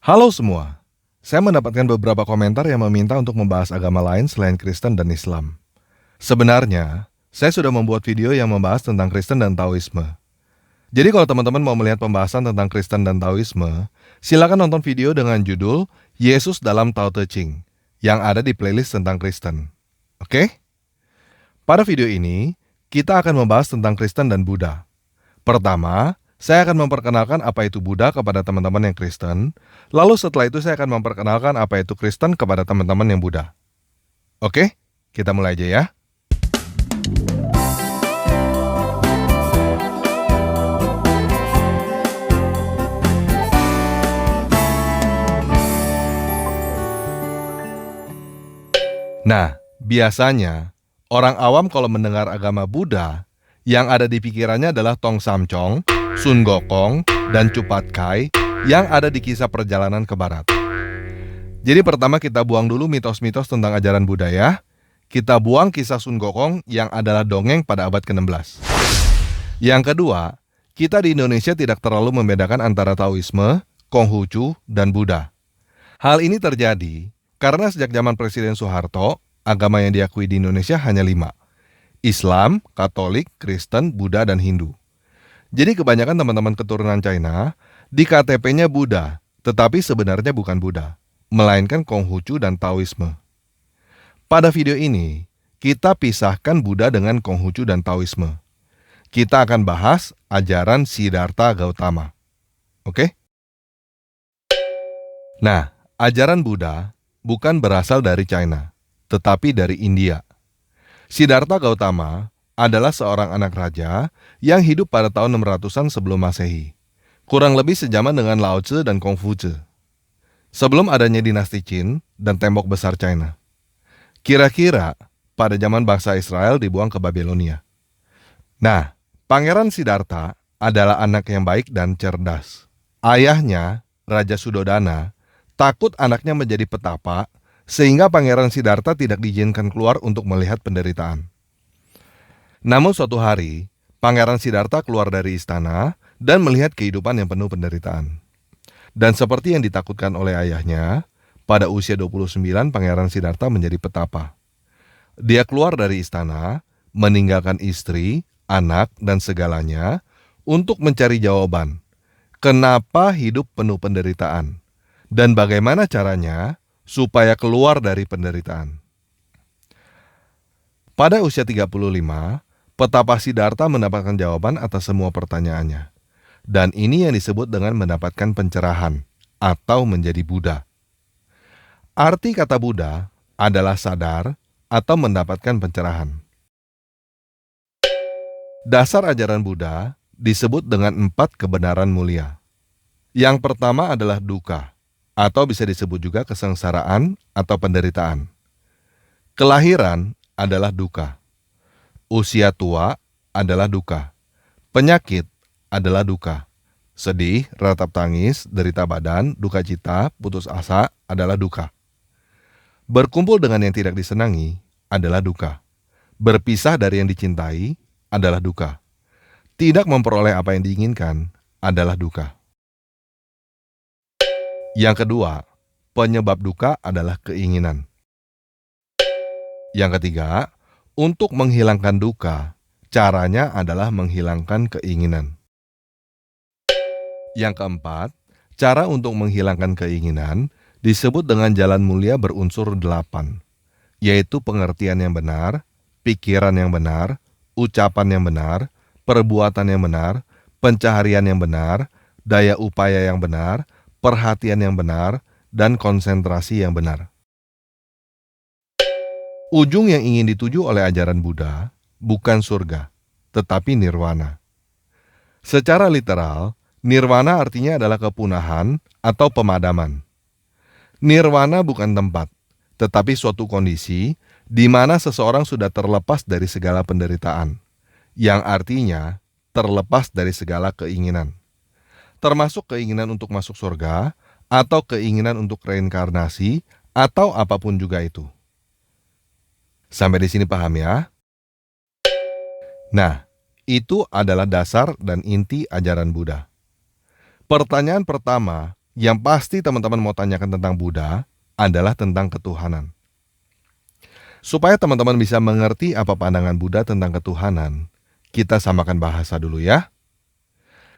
Halo semua, saya mendapatkan beberapa komentar yang meminta untuk membahas agama lain selain Kristen dan Islam. Sebenarnya, saya sudah membuat video yang membahas tentang Kristen dan Taoisme. Jadi kalau teman-teman mau melihat pembahasan tentang Kristen dan Taoisme, silakan nonton video dengan judul Yesus dalam Tao Te Ching yang ada di playlist tentang Kristen. Oke? Pada video ini, kita akan membahas tentang Kristen dan Buddha. Pertama, saya akan memperkenalkan apa itu Buddha kepada teman-teman yang Kristen. Lalu setelah itu saya akan memperkenalkan apa itu Kristen kepada teman-teman yang Buddha. Oke, kita mulai aja ya. Nah, biasanya orang awam kalau mendengar agama Buddha, yang ada di pikirannya adalah Tong Samcong, Sun Gokong, dan Cupat Kai yang ada di kisah perjalanan ke barat. Jadi pertama kita buang dulu mitos-mitos tentang ajaran Buddha ya. Kita buang kisah Sun Gokong yang adalah dongeng pada abad ke-16. Yang kedua, kita di Indonesia tidak terlalu membedakan antara Taoisme, Konghucu, dan Buddha. Hal ini terjadi karena sejak zaman Presiden Soeharto, agama yang diakui di Indonesia hanya 5. Islam, Katolik, Kristen, Buddha, dan Hindu. Jadi kebanyakan teman-teman keturunan China, di KTP-nya Buddha, tetapi sebenarnya bukan Buddha, melainkan Konghucu dan Taoisme. Pada video ini, kita pisahkan Buddha dengan Konghucu dan Taoisme. Kita akan bahas ajaran Siddhartha Gautama. Oke? Nah, ajaran Buddha bukan berasal dari China, tetapi dari India. Siddhartha Gautama adalah seorang anak raja yang hidup pada tahun 600-an sebelum Masehi. Kurang lebih sejaman dengan Lao Tzu dan Konghucu. Sebelum adanya dinasti Qin dan tembok besar China. Kira-kira pada zaman bangsa Israel dibuang ke Babilonia. Nah, Pangeran Siddhartha adalah anak yang baik dan cerdas. Ayahnya, Raja Sudodana, takut anaknya menjadi petapa, sehingga Pangeran Siddhartha tidak diizinkan keluar untuk melihat penderitaan. Namun suatu hari, Pangeran Siddhartha keluar dari istana dan melihat kehidupan yang penuh penderitaan. Dan seperti yang ditakutkan oleh ayahnya, pada usia 29 Pangeran Siddhartha menjadi petapa. Dia keluar dari istana, meninggalkan istri, anak, dan segalanya untuk mencari jawaban. Kenapa hidup penuh penderitaan? Dan bagaimana caranya supaya keluar dari penderitaan? Pada usia 35, petapa Siddhartha mendapatkan jawaban atas semua pertanyaannya. Dan ini yang disebut dengan mendapatkan pencerahan atau menjadi Buddha. Arti kata Buddha adalah sadar atau mendapatkan pencerahan. Dasar ajaran Buddha disebut dengan 4 kebenaran mulia. Yang pertama adalah dukkha, atau bisa disebut juga kesengsaraan atau penderitaan. Kelahiran adalah dukkha. Usia tua adalah dukkha. Penyakit adalah dukkha. Sedih, ratap tangis, derita badan, duka cita, putus asa adalah dukkha. Berkumpul dengan yang tidak disenangi adalah dukkha. Berpisah dari yang dicintai adalah dukkha. Tidak memperoleh apa yang diinginkan adalah dukkha. Yang kedua, penyebab dukkha adalah keinginan. Yang ketiga, untuk menghilangkan dukkha, caranya adalah menghilangkan keinginan. Yang keempat, cara untuk menghilangkan keinginan disebut dengan jalan mulia berunsur 8, yaitu pengertian yang benar, pikiran yang benar, ucapan yang benar, perbuatan yang benar, pencaharian yang benar, daya upaya yang benar, perhatian yang benar, dan konsentrasi yang benar. Ujung yang ingin dituju oleh ajaran Buddha bukan surga, tetapi nirwana. Secara literal, nirwana artinya adalah kepunahan atau pemadaman. Nirwana bukan tempat, tetapi suatu kondisi di mana seseorang sudah terlepas dari segala penderitaan, yang artinya terlepas dari segala keinginan. Termasuk keinginan untuk masuk surga, atau keinginan untuk reinkarnasi, atau apapun juga itu. Sampai di sini paham ya? Nah, itu adalah dasar dan inti ajaran Buddha. Pertanyaan pertama yang pasti teman-teman mau tanyakan tentang Buddha adalah tentang ketuhanan. Supaya teman-teman bisa mengerti apa pandangan Buddha tentang ketuhanan, kita samakan bahasa dulu ya.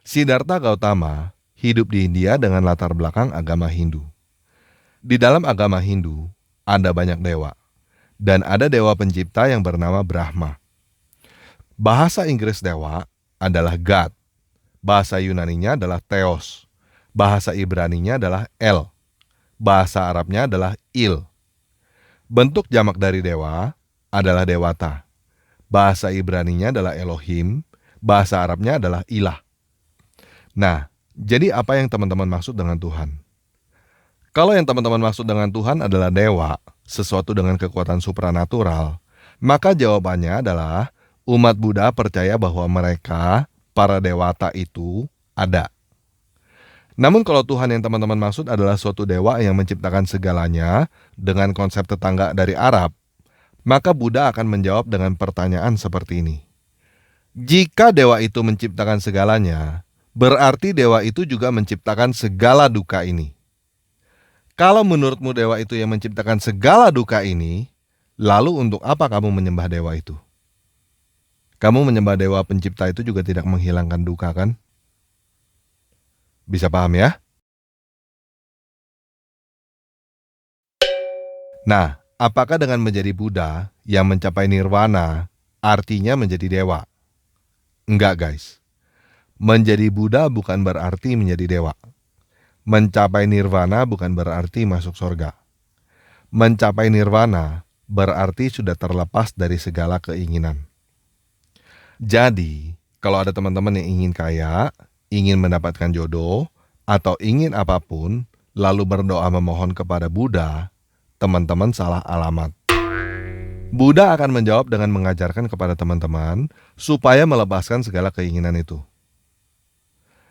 Siddhartha Gautama hidup di India dengan latar belakang agama Hindu. Di dalam agama Hindu, ada banyak dewa, dan ada dewa pencipta yang bernama Brahma. Bahasa Inggris dewa adalah God, bahasa Yunaninya adalah Theos, bahasa Ibraninya adalah El, bahasa Arabnya adalah Il. Bentuk jamak dari dewa adalah dewata. Bahasa Ibraninya adalah Elohim, bahasa Arabnya adalah ilah. Nah, jadi apa yang teman-teman maksud dengan Tuhan? Kalau yang teman-teman maksud dengan Tuhan adalah dewa, sesuatu dengan kekuatan supranatural, maka jawabannya adalah umat Buddha percaya bahwa mereka, para dewata itu, ada. Namun kalau Tuhan yang teman-teman maksud adalah suatu dewa yang menciptakan segalanya dengan konsep tetangga dari Arab, maka Buddha akan menjawab dengan pertanyaan seperti ini. Jika dewa itu menciptakan segalanya, berarti dewa itu juga menciptakan segala duka ini. Kalau menurutmu dewa itu yang menciptakan segala duka ini, lalu untuk apa kamu menyembah dewa itu? Kamu menyembah dewa pencipta itu juga tidak menghilangkan duka, kan? Bisa paham ya? Nah, apakah dengan menjadi Buddha yang mencapai nirwana artinya menjadi dewa? Enggak, guys. Menjadi Buddha bukan berarti menjadi dewa. Mencapai nirwana bukan berarti masuk surga. Mencapai nirwana berarti sudah terlepas dari segala keinginan. Jadi, kalau ada teman-teman yang ingin kaya, ingin mendapatkan jodoh, atau ingin apapun, lalu berdoa memohon kepada Buddha, teman-teman salah alamat. Buddha akan menjawab dengan mengajarkan kepada teman-teman supaya melepaskan segala keinginan itu.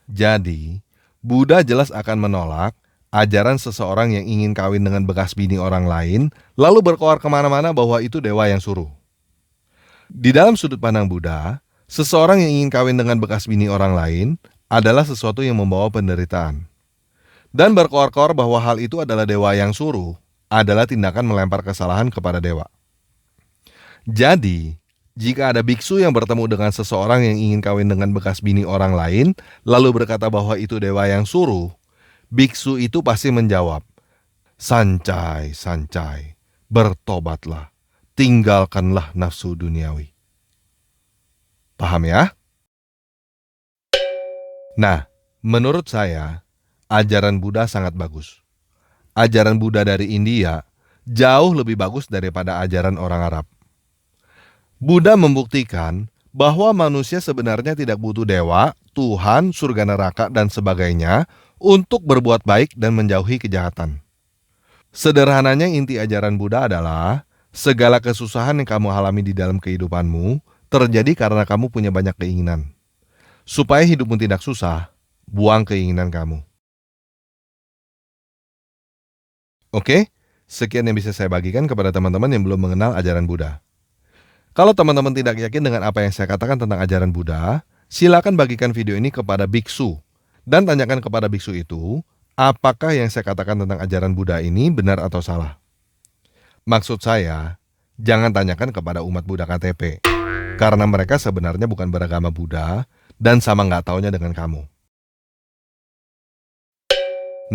Jadi, Buddha jelas akan menolak ajaran seseorang yang ingin kawin dengan bekas bini orang lain, lalu berkoar kemana-mana bahwa itu dewa yang suruh. Di dalam sudut pandang Buddha, seseorang yang ingin kawin dengan bekas bini orang lain adalah sesuatu yang membawa penderitaan. Dan berkoar-koar bahwa hal itu adalah dewa yang suruh adalah tindakan melempar kesalahan kepada dewa. Jadi, jika ada biksu yang bertemu dengan seseorang yang ingin kawin dengan bekas bini orang lain, lalu berkata bahwa itu dewa yang suruh, biksu itu pasti menjawab, "Sancai, sancai, bertobatlah, tinggalkanlah nafsu duniawi." Paham ya? Nah, menurut saya, ajaran Buddha sangat bagus. Ajaran Buddha dari India jauh lebih bagus daripada ajaran orang Arab. Buddha membuktikan bahwa manusia sebenarnya tidak butuh dewa, Tuhan, surga neraka, dan sebagainya untuk berbuat baik dan menjauhi kejahatan. Sederhananya inti ajaran Buddha adalah segala kesusahan yang kamu alami di dalam kehidupanmu terjadi karena kamu punya banyak keinginan. Supaya hidupmu tidak susah, buang keinginan kamu. Oke, sekian yang bisa saya bagikan kepada teman-teman yang belum mengenal ajaran Buddha. Kalau teman-teman tidak yakin dengan apa yang saya katakan tentang ajaran Buddha, silakan bagikan video ini kepada biksu dan tanyakan kepada biksu itu, apakah yang saya katakan tentang ajaran Buddha ini benar atau salah. Maksud saya, jangan tanyakan kepada umat Buddha KTP, karena mereka sebenarnya bukan beragama Buddha dan sama nggak taunya dengan kamu.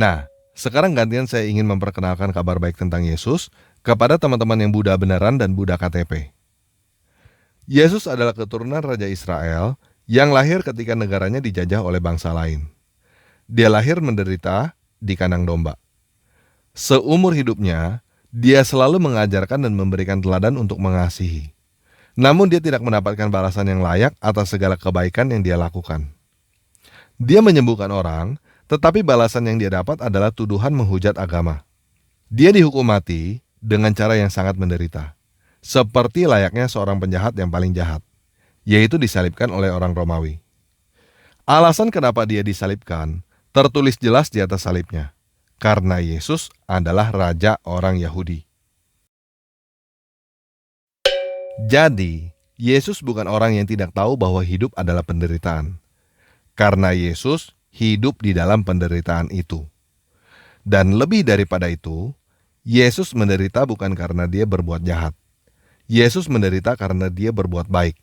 Nah, sekarang gantian saya ingin memperkenalkan kabar baik tentang Yesus kepada teman-teman yang Buddha beneran dan Buddha KTP. Yesus adalah keturunan Raja Israel yang lahir ketika negaranya dijajah oleh bangsa lain. Dia lahir menderita di kandang domba. Seumur hidupnya, dia selalu mengajarkan dan memberikan teladan untuk mengasihi. Namun dia tidak mendapatkan balasan yang layak atas segala kebaikan yang dia lakukan. Dia menyembuhkan orang, tetapi balasan yang dia dapat adalah tuduhan menghujat agama. Dia dihukum mati dengan cara yang sangat menderita, seperti layaknya seorang penjahat yang paling jahat, yaitu disalibkan oleh orang Romawi. Alasan kenapa dia disalibkan tertulis jelas di atas salibnya, karena Yesus adalah raja orang Yahudi. Jadi, Yesus bukan orang yang tidak tahu bahwa hidup adalah penderitaan, karena Yesus hidup di dalam penderitaan itu. Dan lebih daripada itu, Yesus menderita bukan karena dia berbuat jahat. Yesus menderita karena dia berbuat baik.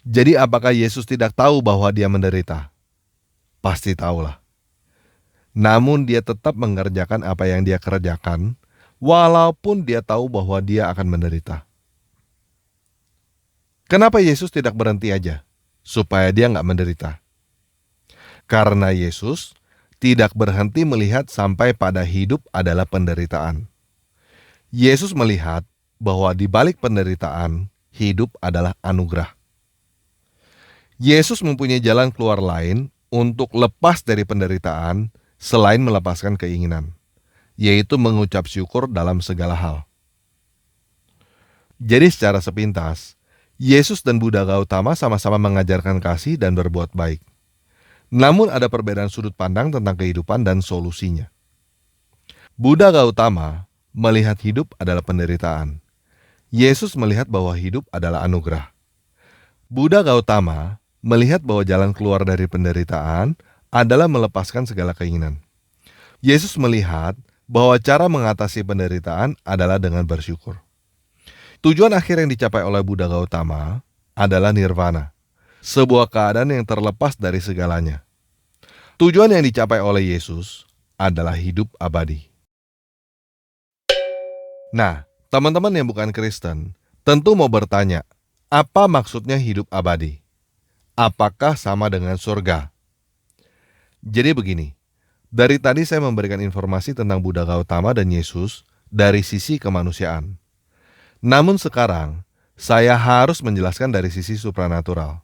Jadi apakah Yesus tidak tahu bahwa dia menderita? Pasti tahulah. Namun dia tetap mengerjakan apa yang dia kerjakan, walaupun dia tahu bahwa dia akan menderita. Kenapa Yesus tidak berhenti aja? Supaya dia nggak menderita. Karena Yesus tidak berhenti melihat sampai pada hidup adalah penderitaan. Yesus melihat bahwa di balik penderitaan, hidup adalah anugerah. Yesus mempunyai jalan keluar lain untuk lepas dari penderitaan selain melepaskan keinginan, yaitu mengucap syukur dalam segala hal. Jadi secara sepintas, Yesus dan Buddha Gautama sama-sama mengajarkan kasih dan berbuat baik. Namun ada perbedaan sudut pandang tentang kehidupan dan solusinya. Buddha Gautama melihat hidup adalah penderitaan. Yesus melihat bahwa hidup adalah anugerah. Buddha Gautama melihat bahwa jalan keluar dari penderitaan adalah melepaskan segala keinginan. Yesus melihat bahwa cara mengatasi penderitaan adalah dengan bersyukur. Tujuan akhir yang dicapai oleh Buddha Gautama adalah nirvana, sebuah keadaan yang terlepas dari segalanya. Tujuan yang dicapai oleh Yesus adalah hidup abadi. Nah, teman-teman yang bukan Kristen tentu mau bertanya, apa maksudnya hidup abadi? Apakah sama dengan surga? Jadi begini, dari tadi saya memberikan informasi tentang Buddha Gautama dan Yesus dari sisi kemanusiaan. Namun sekarang, saya harus menjelaskan dari sisi supranatural.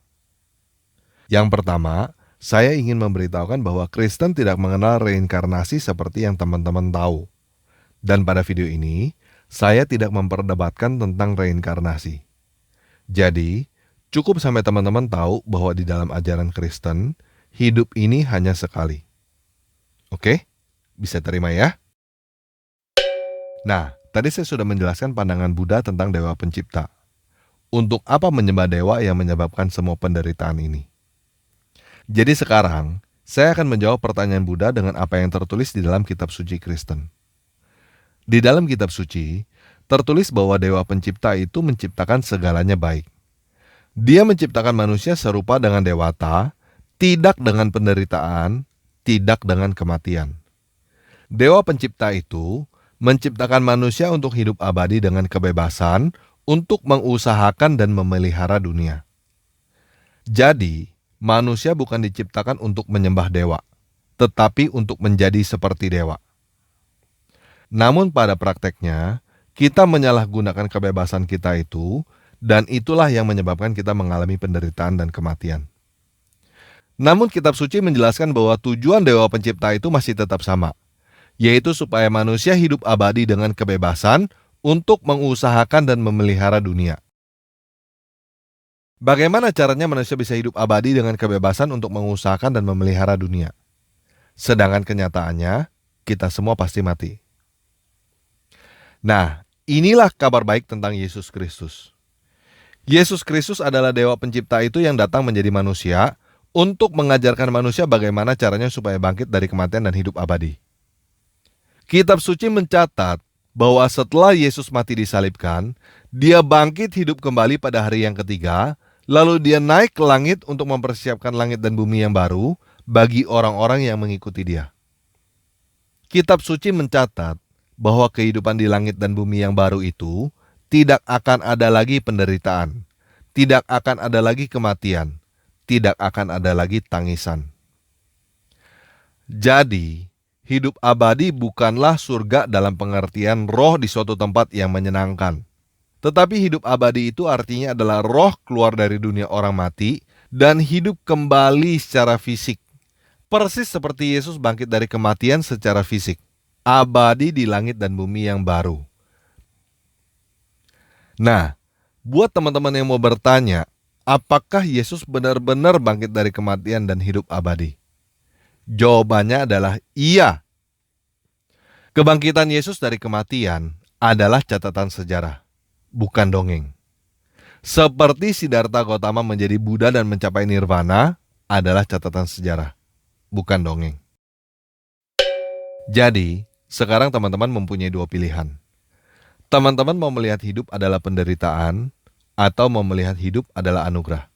Yang pertama, saya ingin memberitahukan bahwa Kristen tidak mengenal reinkarnasi seperti yang teman-teman tahu. Dan pada video ini, saya tidak memperdebatkan tentang reinkarnasi. Jadi, cukup sampai teman-teman tahu bahwa di dalam ajaran Kristen, hidup ini hanya sekali. Oke? Bisa terima ya? Nah, tadi saya sudah menjelaskan pandangan Buddha tentang Dewa Pencipta. Untuk apa menyembah dewa yang menyebabkan semua penderitaan ini? Jadi sekarang, saya akan menjawab pertanyaan Buddha dengan apa yang tertulis di dalam kitab suci Kristen. Di dalam kitab suci, tertulis bahwa Dewa Pencipta itu menciptakan segalanya baik. Dia menciptakan manusia serupa dengan dewata, tidak dengan penderitaan, tidak dengan kematian. Dewa Pencipta itu menciptakan manusia untuk hidup abadi dengan kebebasan untuk mengusahakan dan memelihara dunia. Jadi, manusia bukan diciptakan untuk menyembah dewa, tetapi untuk menjadi seperti dewa. Namun pada prakteknya, kita menyalahgunakan kebebasan kita itu, dan itulah yang menyebabkan kita mengalami penderitaan dan kematian. Namun kitab suci menjelaskan bahwa tujuan Dewa Pencipta itu masih tetap sama, yaitu supaya manusia hidup abadi dengan kebebasan untuk mengusahakan dan memelihara dunia. Bagaimana caranya manusia bisa hidup abadi dengan kebebasan untuk mengusahakan dan memelihara dunia? Sedangkan kenyataannya, kita semua pasti mati. Nah, inilah kabar baik tentang Yesus Kristus. Yesus Kristus adalah Dewa Pencipta itu yang datang menjadi manusia untuk mengajarkan manusia bagaimana caranya supaya bangkit dari kematian dan hidup abadi. Kitab suci mencatat bahwa setelah Yesus mati disalibkan, dia bangkit hidup kembali pada hari yang ketiga, lalu dia naik ke langit untuk mempersiapkan langit dan bumi yang baru bagi orang-orang yang mengikuti dia. Kitab suci mencatat bahwa kehidupan di langit dan bumi yang baru itu tidak akan ada lagi penderitaan, tidak akan ada lagi kematian, tidak akan ada lagi tangisan. Jadi, hidup abadi bukanlah surga dalam pengertian roh di suatu tempat yang menyenangkan. Tetapi hidup abadi itu artinya adalah roh keluar dari dunia orang mati dan hidup kembali secara fisik. Persis seperti Yesus bangkit dari kematian secara fisik. Abadi di langit dan bumi yang baru. Nah, buat teman-teman yang mau bertanya, apakah Yesus benar-benar bangkit dari kematian dan hidup abadi? Jawabannya adalah iya. Kebangkitan Yesus dari kematian adalah catatan sejarah, bukan dongeng. Seperti Siddhartha Gautama menjadi Buddha dan mencapai nirvana adalah catatan sejarah, bukan dongeng. Jadi, sekarang teman-teman mempunyai dua pilihan. Teman-teman mau melihat hidup adalah penderitaan atau mau melihat hidup adalah anugerah.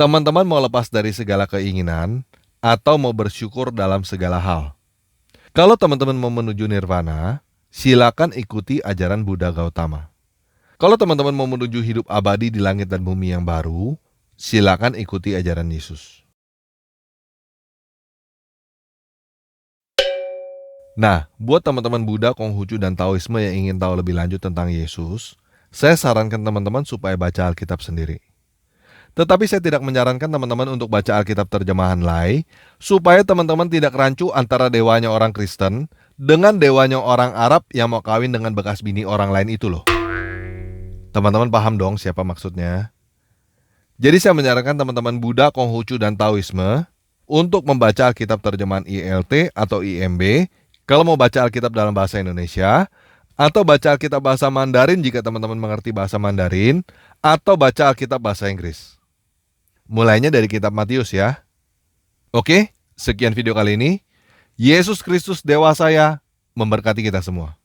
Teman-teman mau lepas dari segala keinginan atau mau bersyukur dalam segala hal. Kalau teman-teman mau menuju nirvana, silakan ikuti ajaran Buddha Gautama. Kalau teman-teman mau menuju hidup abadi di langit dan bumi yang baru, silakan ikuti ajaran Yesus. Nah, buat teman-teman Buddha, Konghucu, dan Taoisme yang ingin tahu lebih lanjut tentang Yesus, saya sarankan teman-teman supaya baca Alkitab sendiri. Tetapi saya tidak menyarankan teman-teman untuk baca Alkitab terjemahan Lai, supaya teman-teman tidak rancu antara dewanya orang Kristen dengan dewanya orang Arab yang mau kawin dengan bekas bini orang lain itu loh. Teman-teman paham dong siapa maksudnya? Jadi saya menyarankan teman-teman Buddha, Konghucu, dan Taoisme untuk membaca Alkitab terjemahan ILT atau IMB kalau mau baca Alkitab dalam bahasa Indonesia, atau baca Alkitab bahasa Mandarin jika teman-teman mengerti bahasa Mandarin, atau baca Alkitab bahasa Inggris. Mulainya dari kitab Matius ya. Oke, sekian video kali ini. Yesus Kristus Dewa saya memberkati kita semua.